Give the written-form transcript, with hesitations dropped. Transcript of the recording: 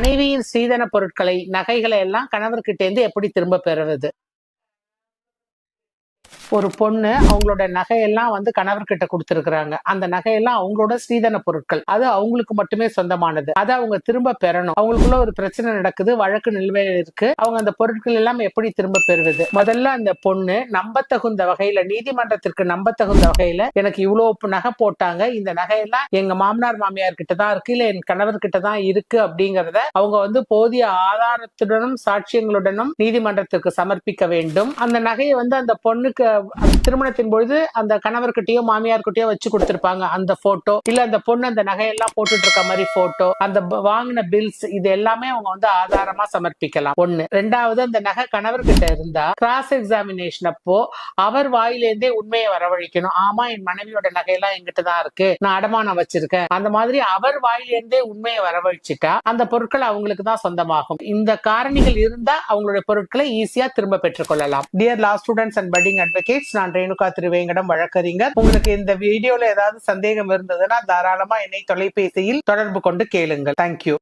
மனைவியின் சீதன பொருட்களை, நகைகளை எல்லாம் கணவர்கிட்ட இருந்து எப்படி திரும்ப பெறுவது? ஒரு பொண்ணு அவங்களோட நகையெல்லாம் கணவர்கிட்ட கொடுத்திருக்கிறாங்க. அந்த நகையெல்லாம் அவங்களோட சீதன பொருட்கள். அது அவங்களுக்கு மட்டுமே சொந்தமானது. அதை அவங்க திரும்ப பெறணும். அவங்களுக்குள்ள ஒரு பிரச்சனை நடக்குது, வழக்கு நிலுவையில் இருக்கு. அவங்க அந்த பொருட்கள் எல்லாம் எப்படி திரும்ப பெறுவது? முதல்ல அந்த பொண்ணு நம்பத்தகுந்த வகையில, நீதிமன்றத்திற்கு நம்பத்தகுந்த வகையில, எனக்கு இவ்வளவு நகை போட்டாங்க, இந்த நகையெல்லாம் எங்க மாமனார் மாமியார் கிட்ட தான் இருக்கு, இல்ல என் கணவர் கிட்ட தான் இருக்கு அப்படிங்கறத அவங்க போதிய ஆதாரத்துடனும் சாட்சியங்களுடனும் நீதிமன்றத்திற்கு சமர்ப்பிக்க வேண்டும். அந்த நகையை அந்த பொண்ணுக்கு திருமணத்தின் பொழுது அந்த கணவர்கிட்டயோ மாமியார்கிட்டயோ வச்சு கொடுத்திருப்பாங்க. அந்த போட்டோ, இல்ல அந்த பொண்ணு அந்த நகையெல்லாம் போட்டுட்டு இருக்க மாதிரி போட்டோ, அந்த வாங்கின பில்ஸ், இது எல்லாமே அவங்க ஆதாரமா சமர்ப்பிக்கலாம். ஒண்ணு. ரெண்டாவது, அந்த நகை கணவர்கிட்ட இருந்தா கிராஸ் எக்ஸாமினேஷன் அப்போ அவர் வாயிலேருந்தே உண்மையை வரவழைக்கணும். ஆமா, என் மனைவியோட நகையெல்லாம் எங்கிட்ட தான் இருக்கு, நான் அடமானம் வச்சிருக்கேன். அந்த மாதிரி அவர் வாயிலேருந்தே உண்மையை வரவழைச்சிட்டா அந்த பொருட்கள் அவங்களுக்கு தான் சொந்தமாகும். இந்த காரணிகள் இருந்தா அவங்களுடைய பொருட்களை ஈஸியா திரும்ப பெற்றுக் கொள்ளலாம். Dear law students and padding advocates, நான் ரேணுகா திருவேங்கடம், வழக்கறிஞர். உங்களுக்கு இந்த வீடியோல ஏதாவது சந்தேகம் இருந்ததுன்னா தாராளமா என்னை தொலைபேசியில் தொடர்பு கொண்டு கேளுங்கள். தேங்க்யூ.